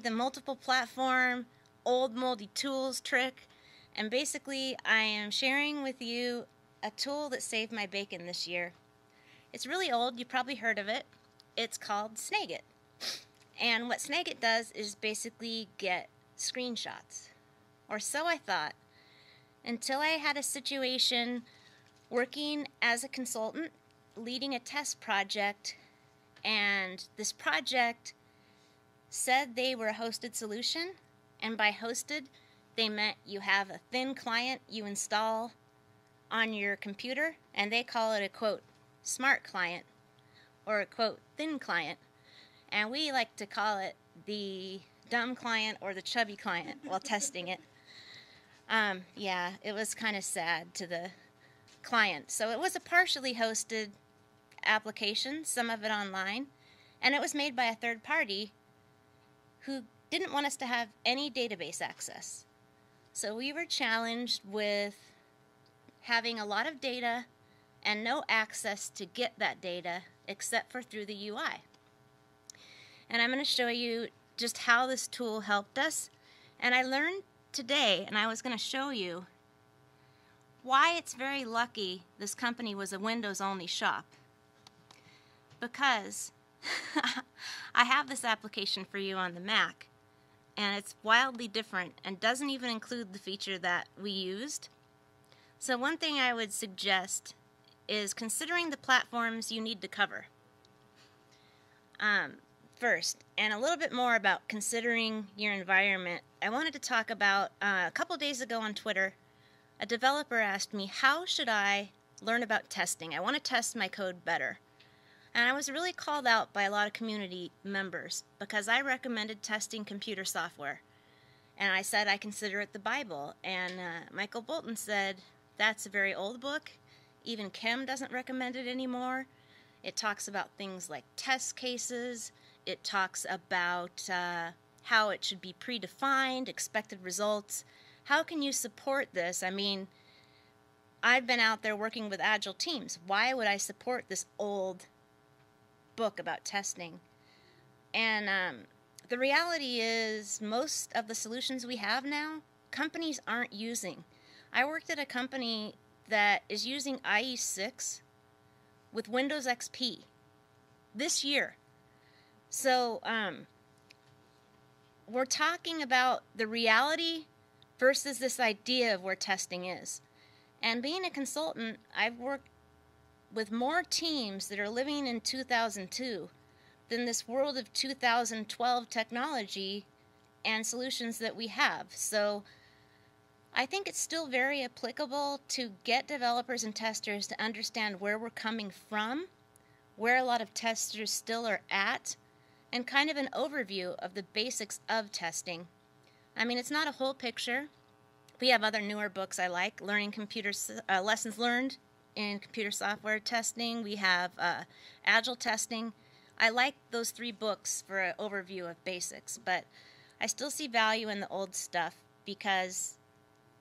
The multiple platform, old moldy tools trick, and basically I am sharing with you a tool that saved my bacon this year. It's really old, you probably heard of it. It's called Snagit. And what Snagit does is basically get screenshots. Or so I thought, until I had a situation working as a consultant, leading a test project, and this project said they were a hosted solution, and by hosted, they meant you have a thin client you install on your computer, and they call it a, quote, smart client, or a, quote, thin client, and we like to call it the dumb client or the chubby client while testing it. Yeah, it was kind of sad to the client. So it was a partially hosted application, some of it online, and it was made by a third party who didn't want us to have any database access. So we were challenged with having a lot of data and no access to get that data except for through the UI. And I'm going to show you just how this tool helped us. And I learned today, and I was going to show you why it's very lucky this company was a Windows-only shop. Because I have this application for you on the Mac, and it's wildly different and doesn't even include the feature that we used. So one thing I would suggest is considering the platforms you need to cover. First, and a little bit more about considering your environment, I wanted to talk about, a couple days ago on Twitter, a developer asked me, how should I learn about testing? I want to test my code better. And I was really called out by a lot of community members because I recommended testing computer software. And I said I consider it the Bible. And Michael Bolton said, that's a very old book. Even Kim doesn't recommend it anymore. It talks about things like test cases. It talks about how it should be predefined, expected results. How can you support this? I mean, I've been out there working with agile teams. Why would I support this old book about testing? And the reality is most of the solutions we have now, companies aren't using. I worked at a company that is using IE6 with Windows XP this year. So we're talking about the reality versus this idea of where testing is. And being a consultant, I've worked with more teams that are living in 2002 than this world of 2012 technology and solutions that we have. So I think it's still very applicable to get developers and testers to understand where we're coming from, where a lot of testers still are at, and kind of an overview of the basics of testing. I mean, it's not a whole picture. We have other newer books I like, learning lessons learned in computer software testing. We have agile testing. I like those 3 books for an overview of basics, but I still see value in the old stuff because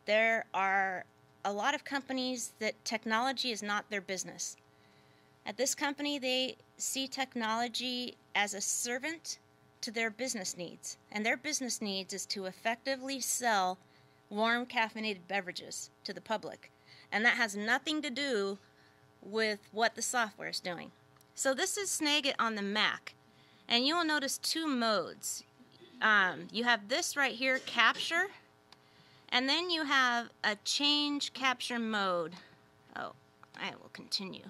there are a lot of companies that technology is not their business. At this company, they see technology as a servant to their business needs, and their business needs is to effectively sell warm caffeinated beverages to the public, and that has nothing to do with what the software is doing. So this is Snagit on the Mac, and you will notice 2 modes. You have this right here, capture, and then you have a change capture mode. Oh, I will continue.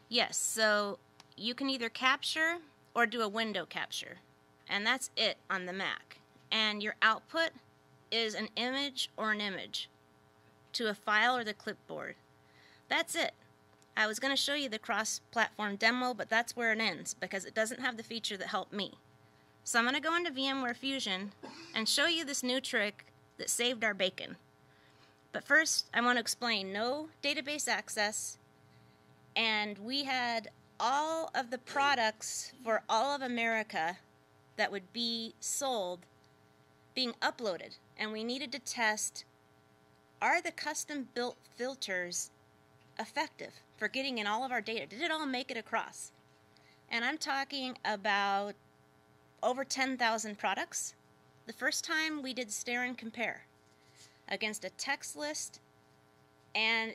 Yes, so you can either capture or do a window capture, and that's it on the Mac. And your output is an image or an image to a file or the clipboard. That's it. I was going to show you the cross-platform demo, but that's where it ends because it doesn't have the feature that helped me. So I'm going to go into VMware Fusion and show you this new trick that saved our bacon. But first, I want to explain no database access, and we had all of the products for all of America that would be sold being uploaded, and we needed to test, are the custom built filters effective for getting in all of our data? Did it all make it across? And I'm talking about over 10,000 products the first time we did stare and compare against a text list, and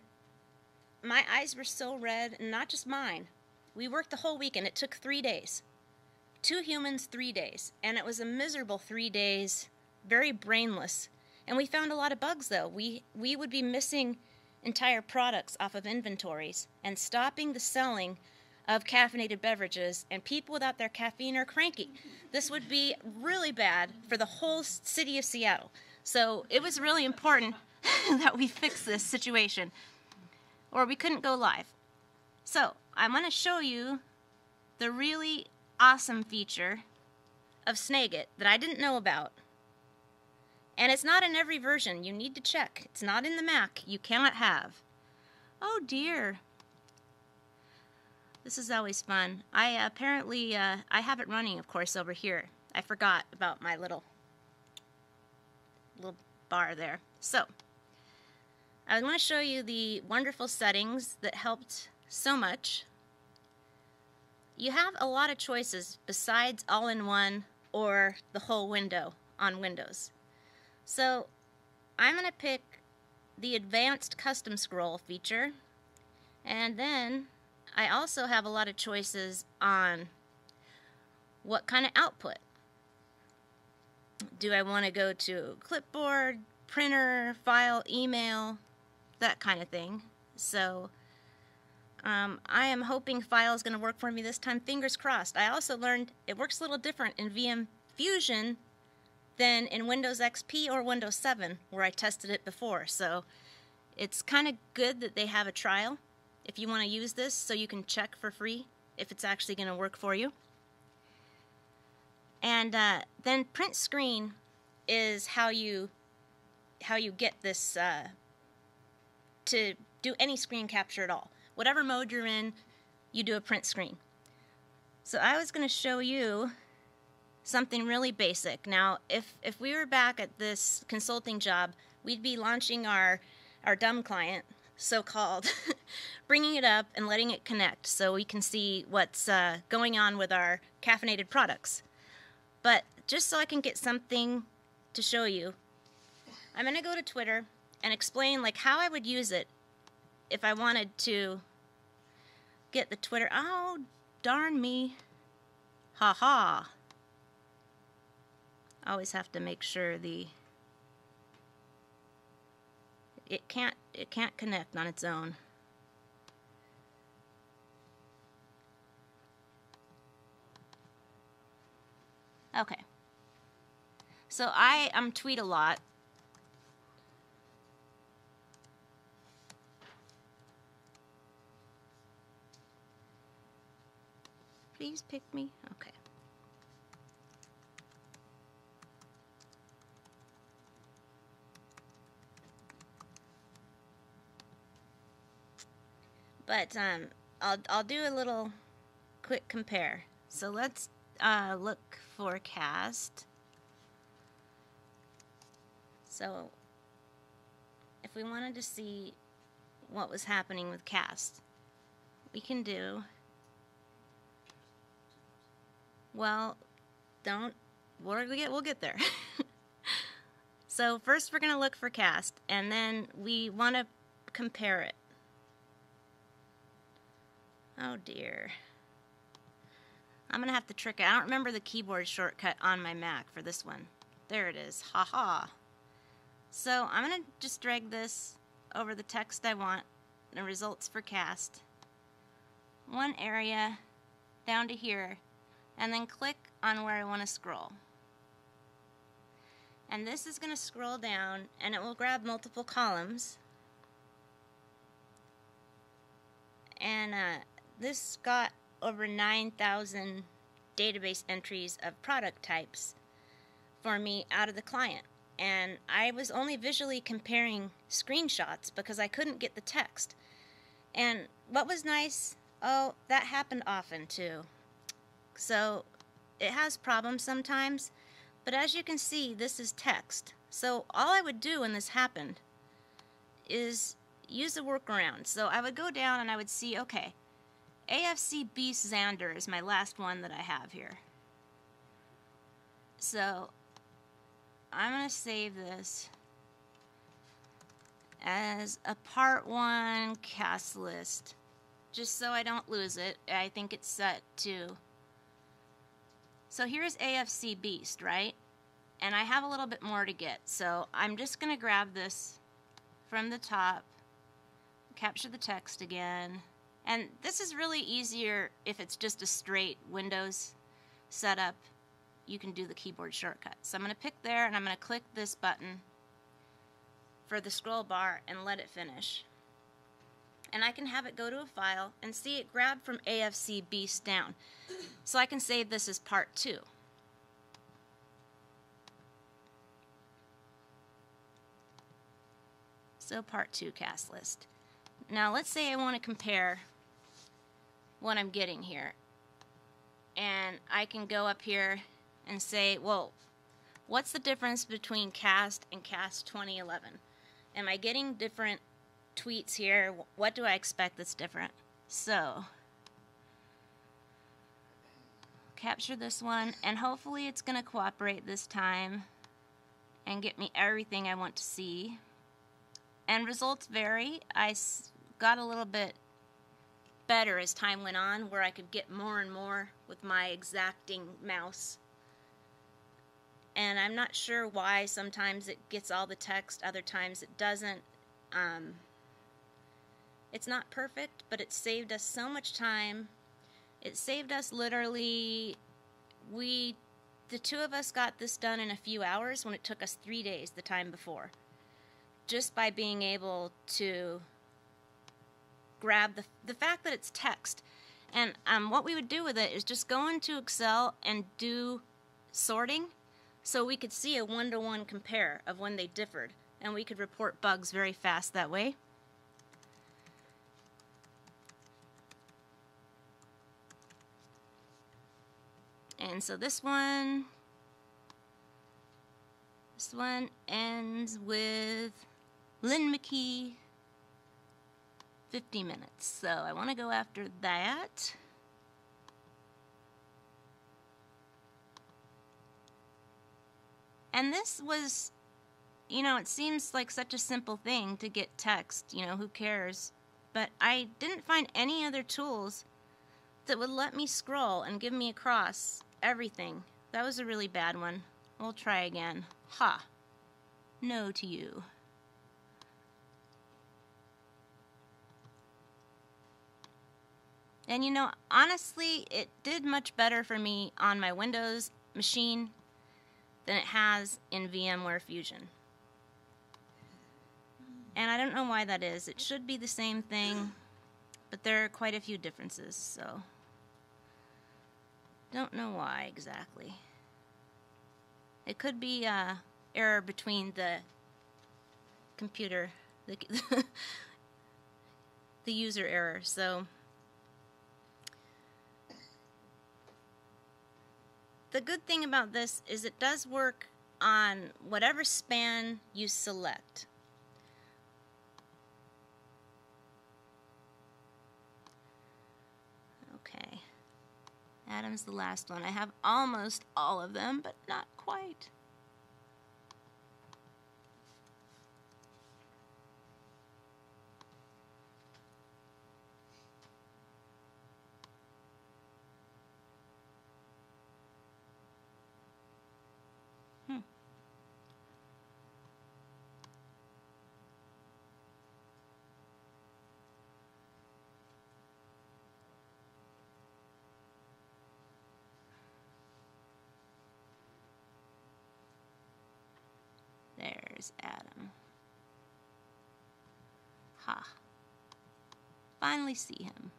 my eyes were so red, and not just mine. We worked the whole weekend. It took 3 days. 2 humans, 3 days. And it was a miserable 3 days, very brainless. And we found a lot of bugs, though. We would be missing entire products off of inventories and stopping the selling of caffeinated beverages, and people without their caffeine are cranky. This would be really bad for the whole city of Seattle. So it was really important that we fix this situation, or we couldn't go live. So I'm going to show you the really awesome feature of Snagit that I didn't know about. And it's not in every version. You need to check. It's not in the Mac. You cannot have. Oh dear. This is always fun. I have it running, of course, over here. I forgot about my little bar there. So, I want to show you the wonderful settings that helped so much. You have a lot of choices besides all-in-one or the whole window on Windows. So, I'm going to pick the advanced custom scroll feature, and then I also have a lot of choices on what kind of output. Do I want to go to clipboard, printer, file, email, that kind of thing. So I am hoping file is going to work for me this time. Fingers crossed. I also learned it works a little different in VM Fusion than in Windows XP or Windows 7, where I tested it before. So it's kind of good that they have a trial if you want to use this, so you can check for free if it's actually going to work for you. And then print screen is how you get this to do any screen capture at all. Whatever mode you're in, you do a print screen. So I was going to show you something really basic. Now, if we were back at this consulting job, we'd be launching our dumb client, so-called, bringing it up and letting it connect so we can see what's going on with our caffeinated products. But just so I can get something to show you, I'm going to go to Twitter and explain like how I would use it if I wanted to get the Twitter. Oh, darn me. Ha ha. Always have to make sure it can't connect on its own. Okay. So I tweet a lot. Please pick me. Okay. But I'll do a little quick compare. So let's look for cast. So if we wanted to see what was happening with cast, we can do, well, we'll get there. So first we're going to look for cast, and then we want to compare it. Oh dear. I'm going to have to trick it. I don't remember the keyboard shortcut on my Mac for this one. There it is. Ha-ha. So I'm going to just drag this over the text I want, the results for cast, one area down to here, and then click on where I want to scroll. And this is going to scroll down, and it will grab multiple columns. And this got over 9,000 database entries of product types for me out of the client. And I was only visually comparing screenshots because I couldn't get the text. And what was nice, oh, that happened often too. So it has problems sometimes, but as you can see, this is text. So all I would do when this happened is use a workaround. So I would go down and I would see, okay, AFC Beast Xander is my last one that I have here. So I'm going to save this as a part 1 cast list, just so I don't lose it. I think it's set to... So here's AFC Beast, right? And I have a little bit more to get, so I'm just going to grab this from the top, capture the text again, and this is really easier if it's just a straight Windows setup. You can do the keyboard shortcut. So I'm going to pick there, and I'm going to click this button for the scroll bar and let it finish. And I can have it go to a file and see it grab from AFC Beast down. So I can save this as part 2. So part 2 cast list. Now let's say I want to compare what I'm getting here. And I can go up here and say, well, what's the difference between cast and cast 2011? Am I getting different tweets here? What do I expect that's different? So capture this one, and hopefully it's going to cooperate this time and get me everything I want to see. And results vary. I got a little bit better as time went on, where I could get more and more with my exacting mouse. And I'm not sure why. Sometimes it gets all the text, other times it doesn't. It's not perfect, but it saved us so much time. It saved us literally, the 2 of us got this done in a few hours when it took us 3 days the time before. Just by being able to grab the fact that it's text. And what we would do with it is just go into Excel and do sorting, so we could see a 1-to-1 compare of when they differed, and we could report bugs very fast that way. And so this one ends with Lynn McKee, 50 minutes. So I want to go after that. And this was, you know, it seems like such a simple thing to get text, you know, who cares? But I didn't find any other tools that would let me scroll and give me across everything. That was a really bad one. We'll try again. Ha. No to you. And you know, honestly, it did much better for me on my Windows machine than it has in VMware Fusion. And I don't know why that is. It should be the same thing, but there are quite a few differences, so don't know why exactly. It could be an error between the computer, the user error. So the good thing about this is it does work on whatever span you select. Okay, Adam's the last one. I have almost all of them, but not quite. There's Adam. Ha. Finally see him.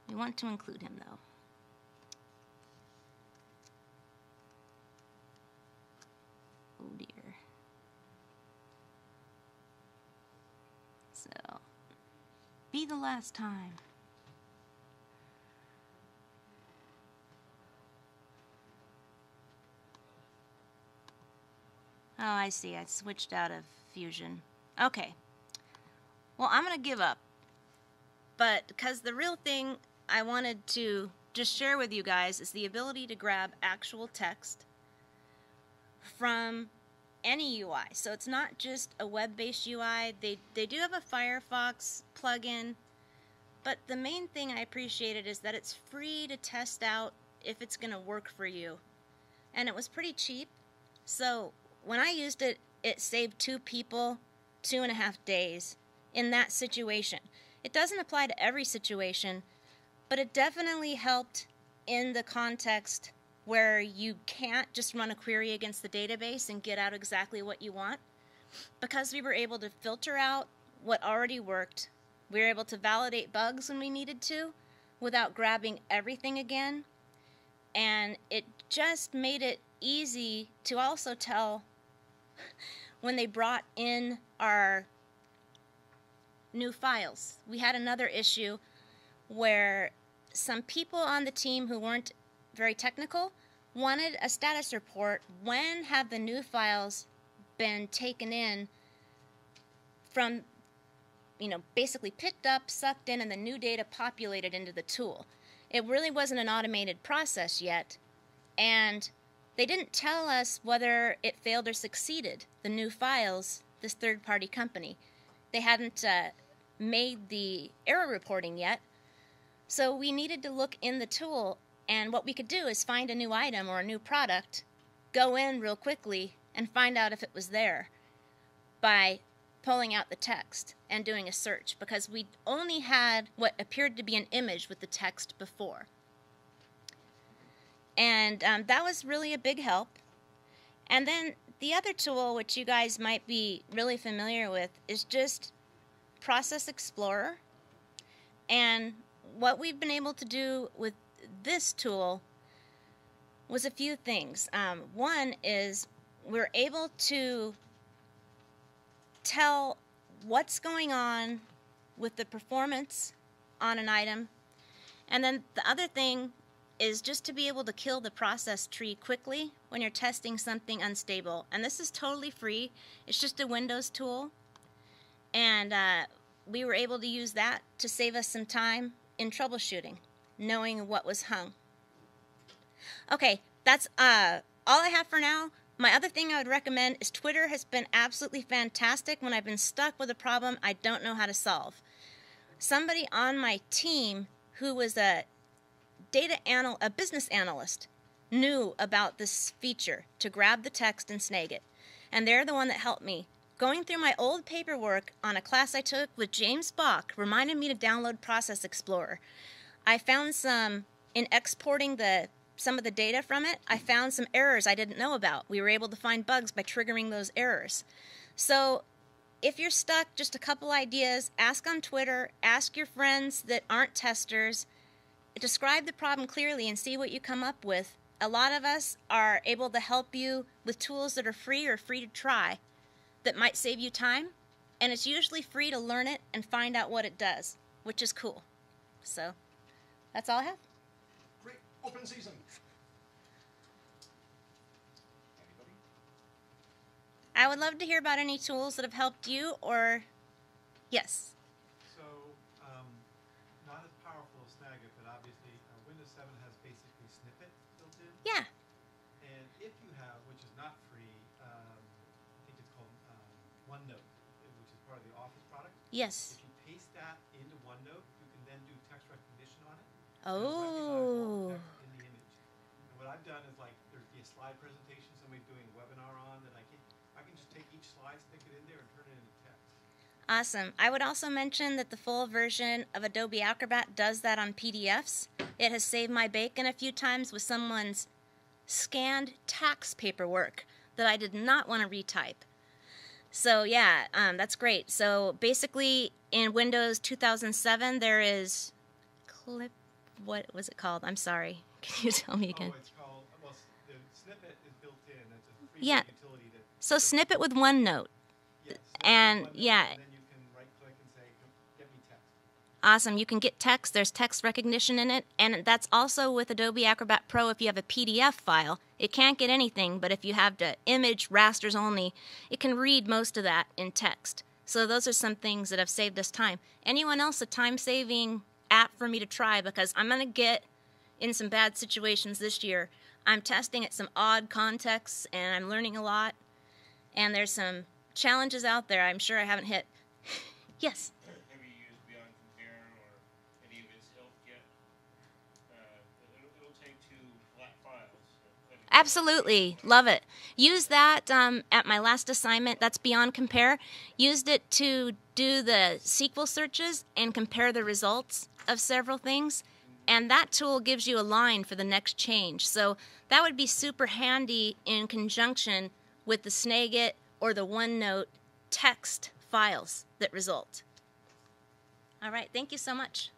We want to include him, though. Oh dear. So, be the last time. Oh, I see. I switched out of Fusion. Okay. Well, I'm going to give up. But because the real thing I wanted to just share with you guys is the ability to grab actual text from any UI. So it's not just a web-based UI. They do have a Firefox plugin, but the main thing I appreciated is that it's free to test out if it's going to work for you. And it was pretty cheap. So when I used it, it saved 2 people 2.5 days in that situation. It doesn't apply to every situation, but it definitely helped in the context where you can't just run a query against the database and get out exactly what you want. Because we were able to filter out what already worked, we were able to validate bugs when we needed to without grabbing everything again. And it just made it easy to also tell when they brought in our new files. We had another issue where some people on the team who weren't very technical wanted a status report. When have the new files been taken in from, basically picked up, sucked in, and the new data populated into the tool? It really wasn't an automated process yet, and they didn't tell us whether it failed or succeeded, the new files, this third-party company. They hadn't made the error reporting yet, so we needed to look in the tool, and what we could do is find a new item or a new product, go in real quickly, and find out if it was there by pulling out the text and doing a search, because we only had what appeared to be an image with the text before. And that was really a big help. And then the other tool, which you guys might be really familiar with, is just Process Explorer. And what we've been able to do with this tool was a few things. One is we're able to tell what's going on with the performance on an item. And then the other thing is just to be able to kill the process tree quickly when you're testing something unstable. And this is totally free. It's just a Windows tool. And we were able to use that to save us some time in troubleshooting, knowing what was hung. Okay, that's all I have for now. My other thing I would recommend is Twitter has been absolutely fantastic when I've been stuck with a problem I don't know how to solve. Somebody on my team who was a business analyst knew about this feature to grab the text and snag it. And they're the one that helped me. Going through my old paperwork on a class I took with James Bach reminded me to download Process Explorer. I found in exporting some of the data from it, I found some errors I didn't know about. We were able to find bugs by triggering those errors. So if you're stuck, just a couple ideas, ask on Twitter, ask your friends that aren't testers, describe the problem clearly and see what you come up with. A lot of us are able to help you with tools that are free or free to try that might save you time, and it's usually free to learn it and find out what it does, which is cool. So that's all I have. Great. Open season. Anybody? I would love to hear about any tools that have helped you, or yes. So, not as powerful as Snagit, but obviously Windows 7 has basically Snippet built in. Yeah. And if you have, which is not free, I think it's called OneNote, which is part of the Office product. Yes. If you paste that into OneNote, you can then do text recognition on it. Oh. And text in the image. And what I've done is, like, there'd be a slide presentation somebody's doing a webinar on that I can just take each slide, stick it in there, and turn it into text. Awesome. I would also mention that the full version of Adobe Acrobat does that on PDFs. It has saved my bacon a few times with someone's scanned tax paperwork that I did not want to retype. So yeah, that's great. So basically in Windows 2007 there is what was it called? I'm sorry. Can you tell me again? Oh, it's called, well, the Snippet is built in. It's a free Yeah. utility that... So Snippet with OneNote. Yes, And OneNote, yeah. And then you can right-click and say, get me text. Awesome. You can get text. There's text recognition in it. And that's also with Adobe Acrobat Pro if you have a PDF file. It can't get anything, but if you have the image rasters only, it can read most of that in text. So those are some things that have saved us time. Anyone else a time-saving app for me to try? Because I'm going to get in some bad situations this year. I'm testing at some odd contexts, and I'm learning a lot. And there's some challenges out there I'm sure I haven't hit. Yes? Have you used Beyond Compare or any of its ilk yet? It'll take 2 flat files. Absolutely. Love it. Use that at my last assignment. That's Beyond Compare. Used it to do the SQL searches and compare the results of several things. And that tool gives you a line for the next change. So that would be super handy in conjunction with the Snagit or the OneNote text files that result. All right, thank you so much.